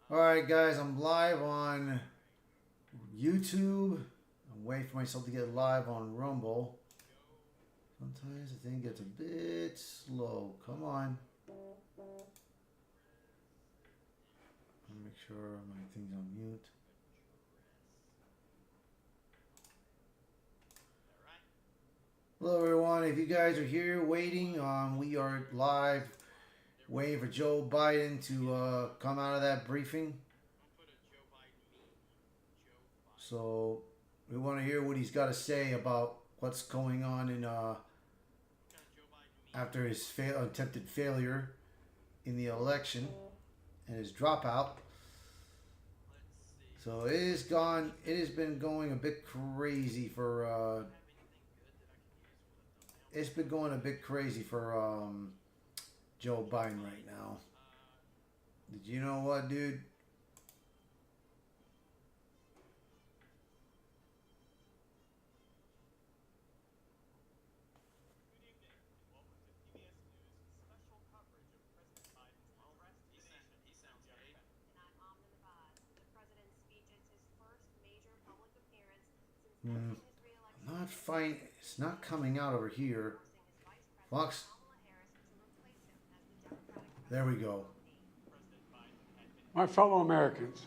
Alright, guys, I'm live on YouTube. I'm waiting for myself to get live on Rumble. Sometimes the thing gets a bit slow. Come on. Let me make sure my thing's on mute. Hello, everyone. If you guys are here waiting, we are live waiting for Joe Biden to come out of that briefing. So we want to hear what he's got to say about what's going on in after his attempted failure in the election and his dropout. So it has been going a bit crazy for it's been going a bit crazy for Joe Biden right now. Did you know what, dude? I'm not fine. It's not coming out over here. Fox. There we go. My fellow Americans,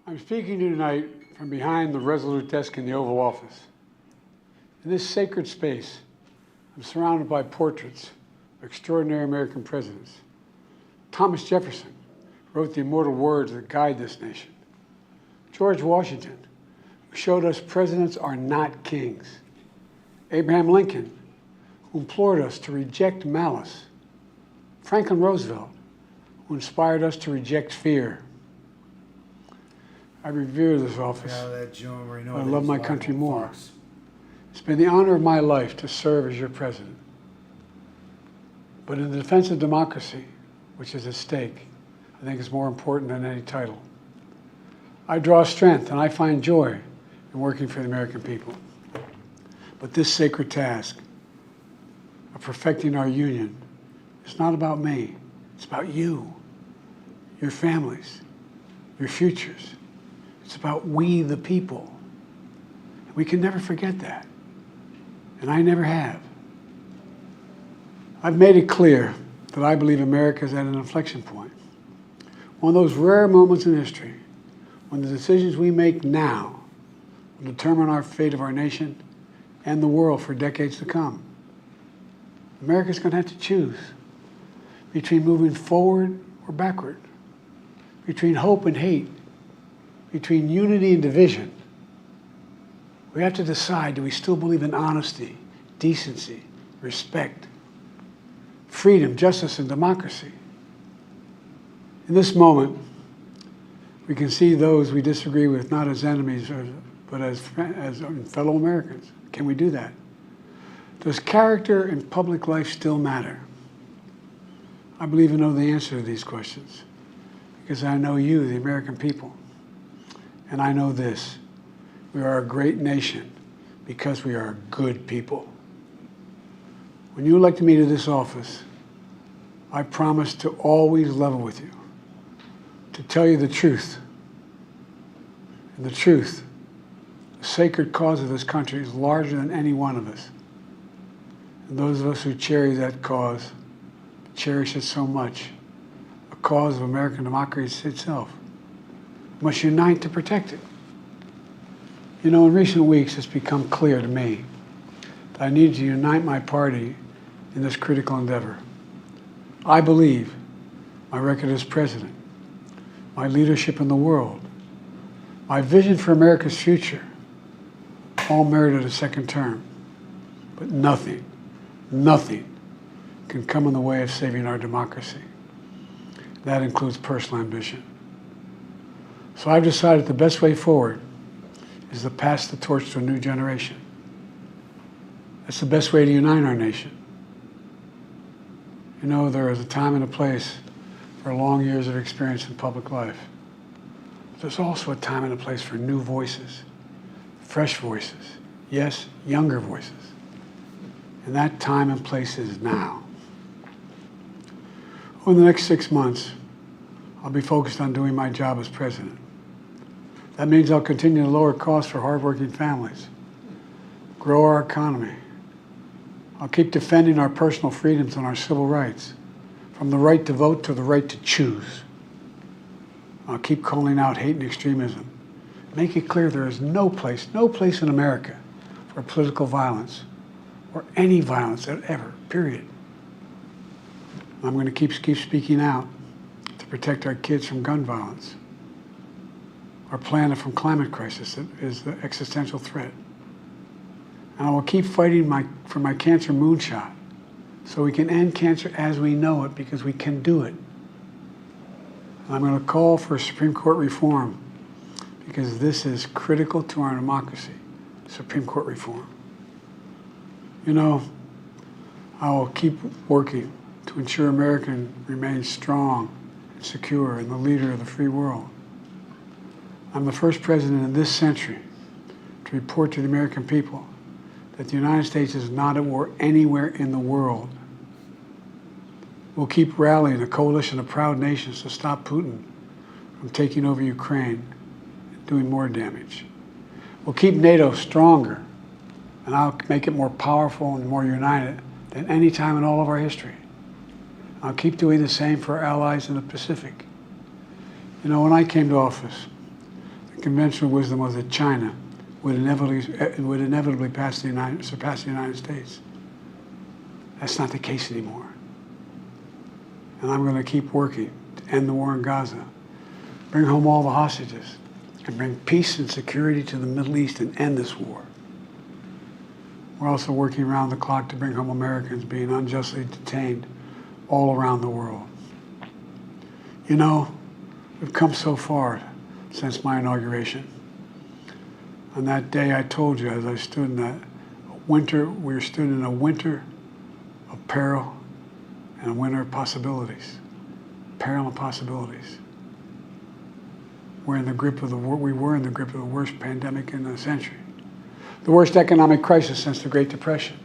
I'm speaking to you tonight from behind the Resolute desk in the Oval Office. In this sacred space, I'm surrounded by portraits of extraordinary American presidents. Thomas Jefferson wrote the immortal words that guide this nation. George Washington, who showed us presidents are not kings. Abraham Lincoln, who implored us to reject malice. Franklin Roosevelt, who inspired us to reject fear. I revere this office, but I love my country more. It's been the honor of my life to serve as your president. But in the defense of democracy, which is at stake, I think it's more important than any title. I draw strength and I find joy in working for the American people. But this sacred task of perfecting our union is not about me. It's about you, your families, your futures. It's about we, the people. We can never forget that. And I never have. I've made it clear that I believe America is at an inflection point. One of those rare moments in history when the decisions we make now will determine our fate of our nation and the world for decades to come. America's going to have to choose between moving forward or backward, between hope and hate, between unity and division. We have to decide, do we still believe in honesty, decency, respect, freedom, justice, and democracy? In this moment, we can see those we disagree with not as enemies, but as fellow Americans. Can we do that? Does character in public life still matter? I believe I know the answer to these questions because I know you, the American people. And I know this: we are a great nation because we are good people. When you elected me to this office, I promised to always level with you, to tell you the truth. And the truth, the sacred cause of this country, is larger than any one of us. And those of us who cherish that cause, cherish it so much, a cause of American democracy itself, must unite to protect it. You know, in recent weeks, it's become clear to me that I need to unite my party in this critical endeavor. I believe my record as president, my leadership in the world, my vision for America's future, all merited a second term. But nothing can come in the way of saving our democracy. That includes personal ambition. So I've decided the best way forward is to pass the torch to a new generation. That's the best way to unite our nation. You know, there is a time and a place for long years of experience in public life. But there's also a time and a place for new voices, fresh voices, yes, younger voices. And that time and place is now. Over the next 6 months, I'll be focused on doing my job as president. That means I'll continue to lower costs for hardworking families, grow our economy. I'll keep defending our personal freedoms and our civil rights, from the right to vote to the right to choose. I'll keep calling out hate and extremism. Make it clear there is no place in America for political violence or any violence ever, period. I'm going to keep speaking out to protect our kids from gun violence, our planet from climate crisis that is the existential threat. And I will keep fighting for my cancer moonshot so we can end cancer as we know it, because we can do it. And I'm going to call for Supreme Court reform, because this is critical to our democracy, Supreme Court reform. You know, I will keep working to ensure America remains strong and secure and the leader of the free world. I'm the first president in this century to report to the American people that the United States is not at war anywhere in the world. We'll keep rallying a coalition of proud nations to stop Putin from taking over Ukraine and doing more damage. We'll keep NATO stronger, and I'll make it more powerful and more united than any time in all of our history. I'll keep doing the same for our allies in the Pacific. You know, when I came to office, the conventional wisdom was that China would inevitably surpass the United States. That's not the case anymore. And I'm going to keep working to end the war in Gaza, bring home all the hostages, and bring peace and security to the Middle East and end this war. We're also working around the clock to bring home Americans being unjustly detained all around the world. You know, we've come so far since my inauguration. On that day, I told you, as I stood in that winter, we stood in a winter of peril and a winter of possibilities. Peril and possibilities. We were in the grip of the worst pandemic in the century. The worst economic crisis since the Great Depression.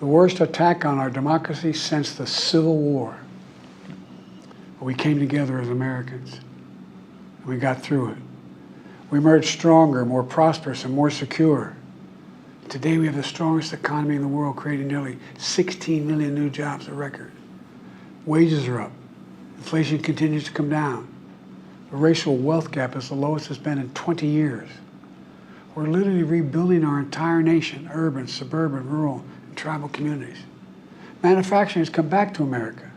The worst attack on our democracy since the Civil War. But we came together as Americans, and we got through it. We emerged stronger, more prosperous, and more secure. Today we have the strongest economy in the world, creating nearly 16 million new jobs, a record. Wages are up. Inflation continues to come down. The racial wealth gap is the lowest it's been in 20 years. We're literally rebuilding our entire nation, urban, suburban, rural, and tribal communities. Manufacturing has come back to America.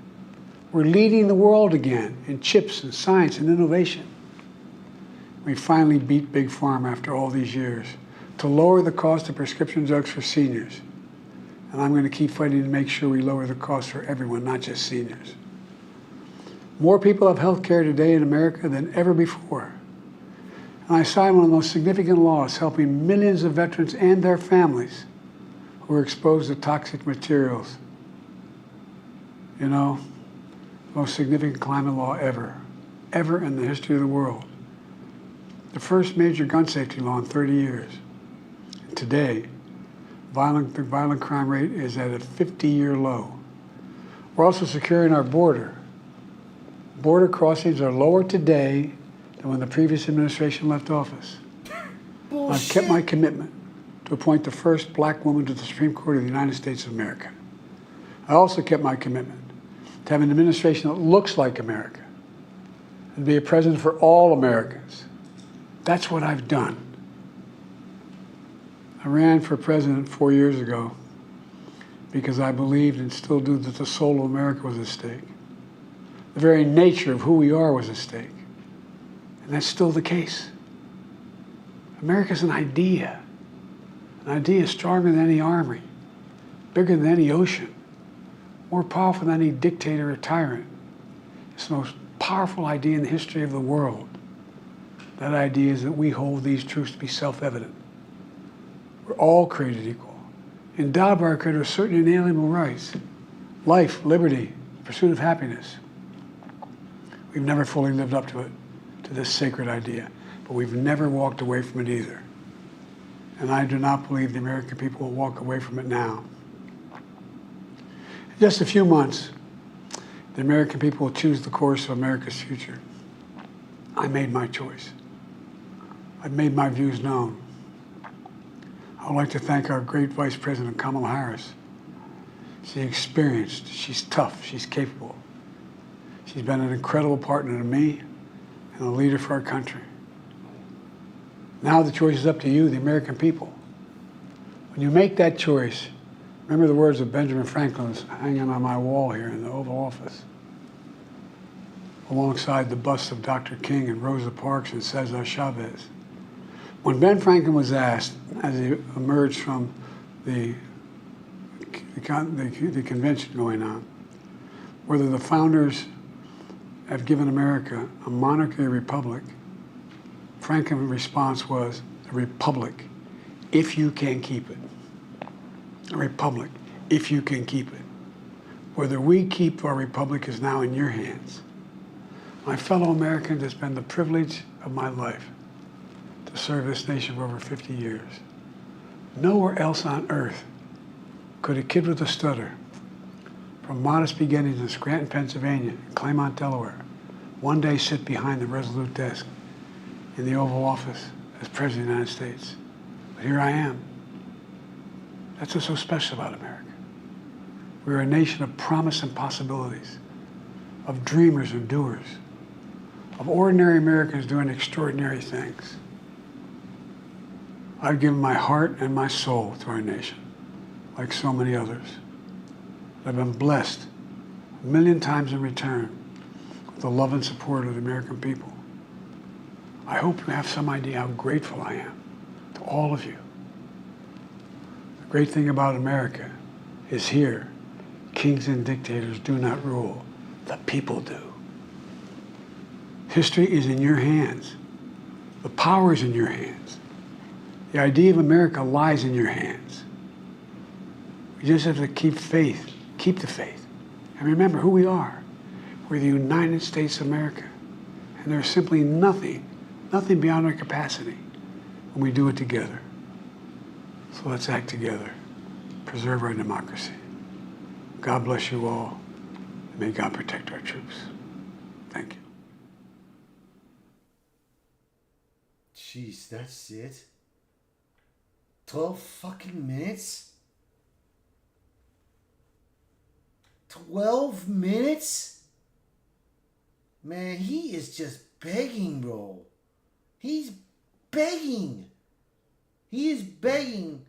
We're leading the world again in chips and science and innovation. We finally beat Big Pharma after all these years to lower the cost of prescription drugs for seniors. And I'm going to keep fighting to make sure we lower the cost for everyone, not just seniors. More people have health care today in America than ever before. And I signed one of the most significant laws helping millions of veterans and their families who are exposed to toxic materials. You know, the most significant climate law ever in the history of the world. The first major gun safety law in 30 years. And today, the violent crime rate is at a 50-year low. We're also securing our border. Border crossings are lower today than when the previous administration left office. I've kept my commitment to appoint the first black woman to the Supreme Court of the United States of America. I also kept my commitment to have an administration that looks like America and be a president for all Americans. That's what I've done. I ran for president 4 years ago because I believed and still do that the soul of America was at stake. The very nature of who we are was at stake. And that's still the case. America's an idea. An idea stronger than any army, bigger than any ocean, more powerful than any dictator or tyrant. It's the most powerful idea in the history of the world. That idea is that we hold these truths to be self-evident. We're all created equal, endowed by our Creator with certain inalienable rights: life, liberty, pursuit of happiness. We've never fully lived up to it, to this sacred idea, but we've never walked away from it either. And I do not believe the American people will walk away from it now. In just a few months, The American people will choose the course of America's future. I made my choice. I've made my views known. I would like to thank our great Vice President Kamala Harris. She's experienced, she's tough, she's capable. She's been an incredible partner to me and a leader for our country. Now the choice is up to you, the American people. When you make that choice, remember the words of Benjamin Franklin hanging on my wall here in the Oval Office, alongside the busts of Dr. King and Rosa Parks and Cesar Chavez. When Ben Franklin was asked, as he emerged from the convention going on, whether the founders have given America a monarchy or republic, Franklin's response was, a republic, if you can keep it. A republic, if you can keep it. Whether we keep our republic is now in your hands. My fellow Americans, it's been the privilege of my life to serve this nation for over 50 years. Nowhere else on earth could a kid with a stutter, from modest beginnings in Scranton, Pennsylvania, and Claymont, Delaware, one day sit behind the resolute desk in the Oval Office as President of the United States. But here I am. That's what's so special about America. We're a nation of promise and possibilities, of dreamers and doers, of ordinary Americans doing extraordinary things. I've given my heart and my soul to our nation, like so many others. I've been blessed a million times in return with the love and support of the American people. I hope you have some idea how grateful I am to all of you. The great thing about America is here, kings and dictators do not rule, the people do. History is in your hands. The power is in your hands. The idea of America lies in your hands. We just have to keep faith, keep the faith, and remember who we are. We're the United States of America, and there's simply nothing beyond our capacity when we do it together. So let's act together, preserve our democracy. God bless you all, and may God protect our troops. Thank you. Jeez, that's it? 12 fucking minutes? 12 minutes? Man, he is just begging, bro. He's begging. He is begging.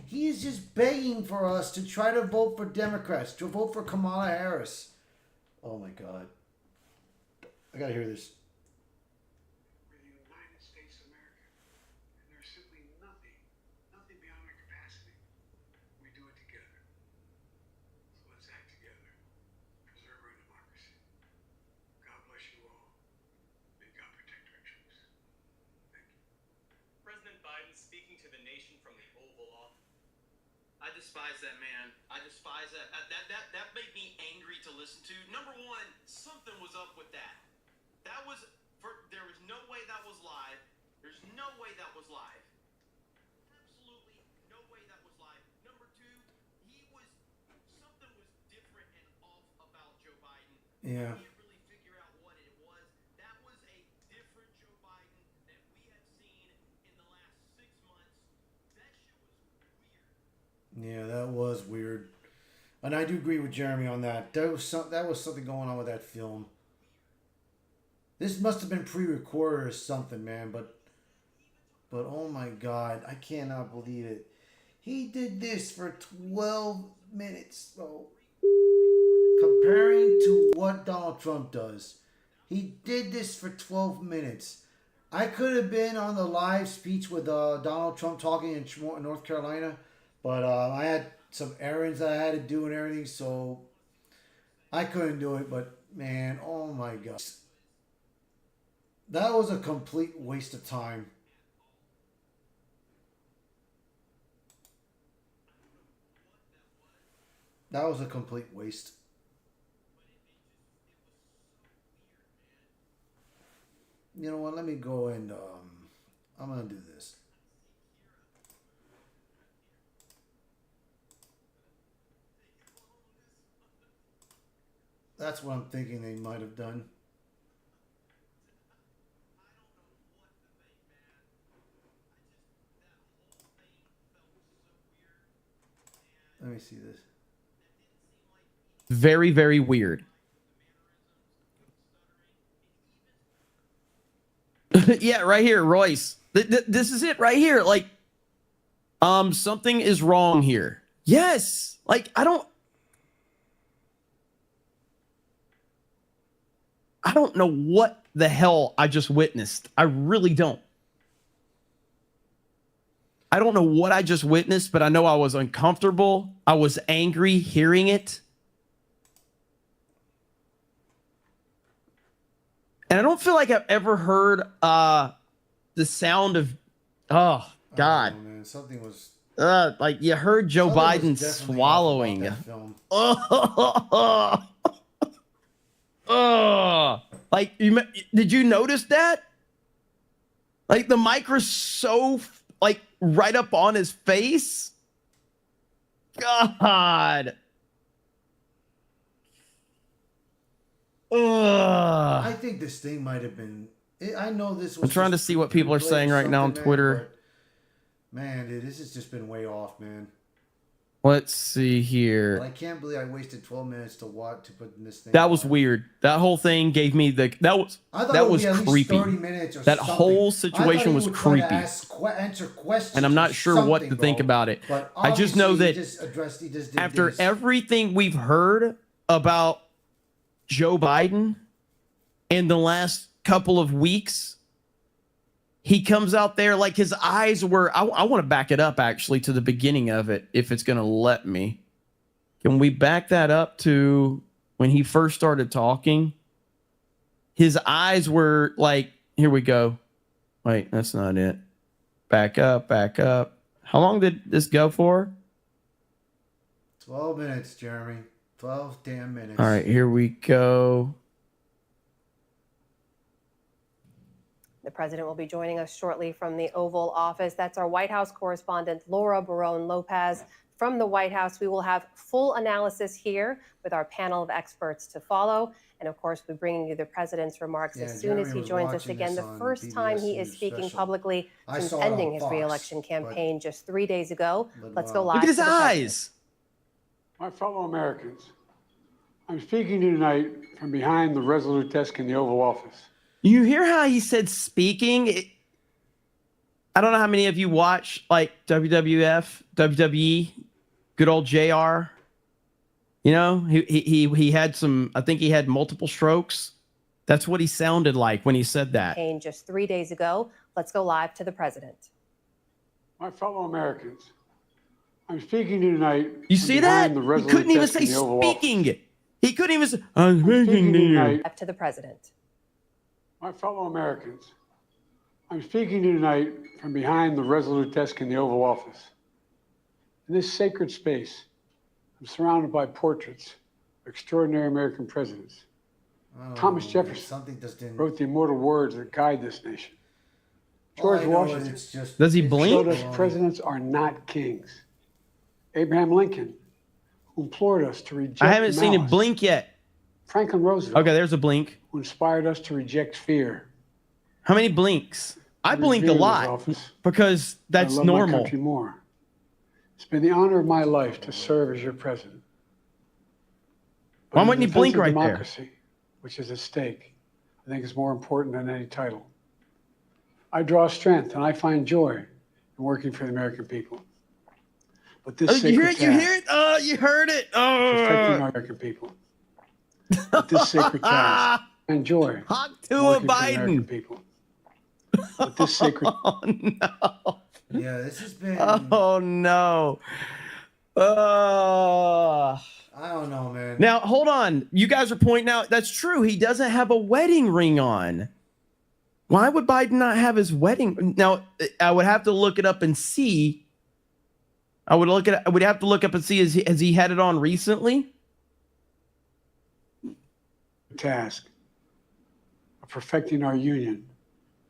He is just begging for us to try to vote for Democrats, to vote for Kamala Harris. Oh my God. I gotta hear this. We're the United States of America, and there's simply nothing beyond our capacity. We do it together. So let's act together, preserve our democracy. God bless you all. May God protect our troops. Thank you. President Biden speaking to the nation from the Oval Office. I despise that man. I despise that. That made me angry to listen to. Number one, something was up with that. There was no way that was live. There's no way that was live. Absolutely no way that was live. Number two, something was different and off about Joe Biden. Yeah. I can't really figure out what it was. That was a different Joe Biden that we have seen in the last 6 months. That shit was weird. Yeah, that was weird. And I do agree with Jeremy on that. That was something going on with that film. This must have been pre-recorded or something, man. But oh my God, I cannot believe it. He did this for 12 minutes, bro. Comparing to what Donald Trump does. He did this for 12 minutes. I could have been on the live speech with Donald Trump talking in North Carolina, but I had some errands that I had to do and everything, so I couldn't do it. But man, oh my God. That was a complete waste of time. That was a complete waste. You know what? Let me go and I'm gonna do this. That's what I'm thinking they might have done. Let me see this. Very, very weird. Yeah, right here, Royce. This is it right here. Like, something is wrong here. Yes. Like, I don't know what the hell I just witnessed. I really don't. I don't know what I just witnessed, but I know I was uncomfortable. I was angry hearing it. And I don't feel like I've ever heard the sound of, oh, God. Oh, man. Something was... Like you heard Joe something was Biden definitely swallowing. off about that film. Oh, oh, like did you notice that? Like the mic was so like right up on his face. God. Ugh. I think this thing might have been... I know this was... I'm trying to see what people are saying right now on Twitter. Man, dude, this has just been way off, man. Let's see here. But I can't believe I wasted 12 minutes to put in this thing. That was weird. That whole thing gave me the that was creepy. 30 minutes or that something. whole situation was creepy. Answer questions, and I'm not sure what to think about it. But I just know that he just did after this. everything we've heard about Joe Biden in the last couple of weeks, he comes out there like his eyes were... I want to back it up actually to the beginning of it if it's going to let me. Can we back that up to when he first started talking? His eyes were like... Here we go. Wait, that's not it. Back up, back up. How long did this go for? 12 minutes, Jeremy. 12 damn minutes. All right, here we go. The president will be joining us shortly from the Oval Office. That's our White House correspondent, Laura Barone Lopez. From the White House, we will have full analysis here with our panel of experts to follow. And of course, we're bringing you the president's remarks as soon as he joins us again. The first time he is speaking publicly since ending his re-election campaign just 3 days ago. Let's go live. Look at his eyes. My fellow Americans, I'm speaking to you tonight from behind the Resolute desk in the Oval Office. You hear how he said speaking? I don't know how many of you watch like WWF, WWE, good old JR. You know, he had some, I think he had multiple strokes. That's what he sounded like when he said that. Just 3 days ago. Let's go live to the president. My fellow Americans, I'm speaking to you tonight. You see that? He couldn't even say speaking. He couldn't even say, I'm speaking to you. To the president. My fellow Americans, I'm speaking to you tonight from behind the Resolute desk in the Oval Office. In this sacred space, I'm surrounded by portraits of extraordinary American presidents. Thomas Jefferson wrote the immortal words that guide this nation. George Washington Does he blink? showed us presidents are not kings. Abraham Lincoln, who implored us to reject I haven't seen him malice. blink yet. Franklin Roosevelt, Okay, there's a blink. who inspired us to reject fear. How many blinks? I blink a Revere his lot office. because that's I love my normal. country more. It's been the honor of my life to serve as your president. But Why in wouldn't he defense blink of right there? democracy, which is at stake, I think is more important than any title. I draw strength and I find joy in working for the American people. But this Oh, you hear sacred it? You task, hear it? Oh, you heard it. protecting Oh, our American people. But this sacred task and joy talk in to a working for the American Biden. people. But this sacred Oh no. Yeah, this has been... Oh no. I don't know, man. Now hold on. You guys are pointing out that's true. He doesn't have a wedding ring on. Why would Biden not have his wedding? Now I would have to look it up and see. I would have to look up and see has he had it on recently? task of perfecting our union.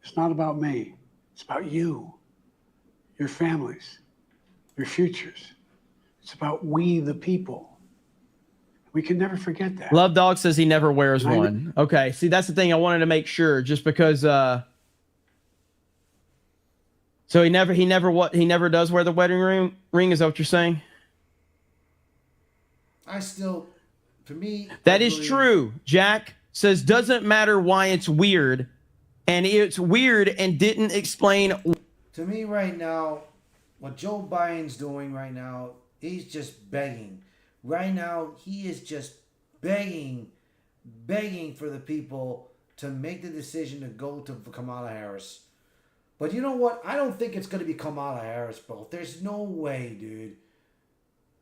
It's not about me. It's about you, your families, your futures. It's about we, the people. We can never forget that. Love Dog says he never wears I- one. Okay, see that's the thing I wanted to make sure, just because. So he never does wear the wedding ring. Is that what you're saying? For me, That I is believe- true. Jack says doesn't matter why it's weird, and it's weird and didn't explain. To me, right now, what Joe Biden's doing right now, he's just begging. Right now, he is just begging for the people to make the decision to go to Kamala Harris. But you know what? I don't think it's going to be Kamala Harris, bro. There's no way, dude.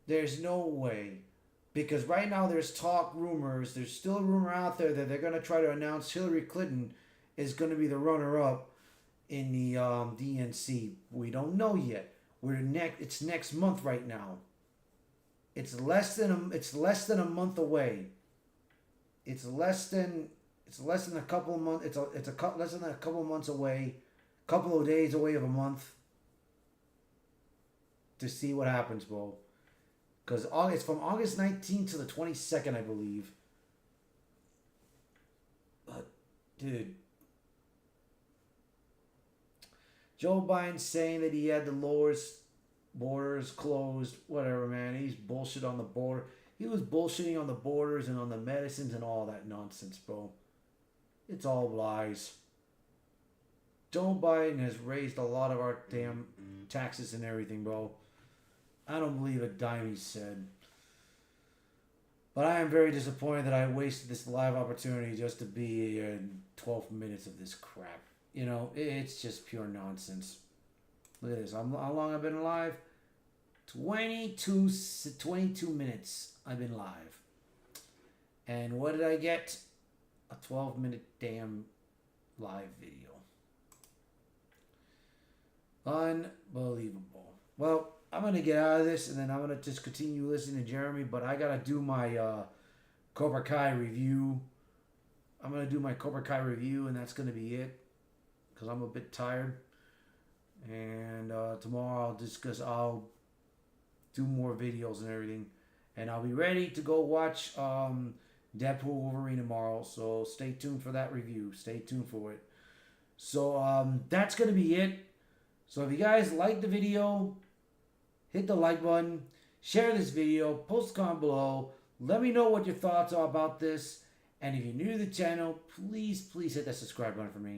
There's no way. Because right now there's rumors, there's still a rumor out there that they're going to try to announce Hillary Clinton is going to be the runner-up in the DNC. We don't know yet. It's next month right now. It's less than a month away. It's less than a couple of months. Less than a couple of months away. Couple of days away of a month. To see what happens, bro. Because it's from August 19th to the 22nd, I believe. But, dude. Joe Biden's saying that he had the lowest borders closed. Whatever, man. He's bullshit on the border. He was bullshitting on the borders and on the medicines and all that nonsense, bro. It's all lies. Joe Biden has raised a lot of our damn taxes and everything, bro. I don't believe a dime he said. But I am very disappointed that I wasted this live opportunity just to be in 12 minutes of this crap. You know, it's just pure nonsense. Look at this. How long I've been live? 22 minutes I've been live. And what did I get? A 12-minute damn live video. Unbelievable. Well, I'm going to get out of this, and then I'm going to just continue listening to Jeremy, but I got to do my Cobra Kai review. I'm going to do my Cobra Kai review, and that's going to be it, because I'm a bit tired. And tomorrow I'll do more videos and everything. And I'll be ready to go watch Deadpool Wolverine tomorrow, so stay tuned for that review. Stay tuned for it. So that's going to be it. So if you guys like the video, hit the like button, share this video, post a comment below, let me know what your thoughts are about this, and if you're new to the channel, please hit that subscribe button for me.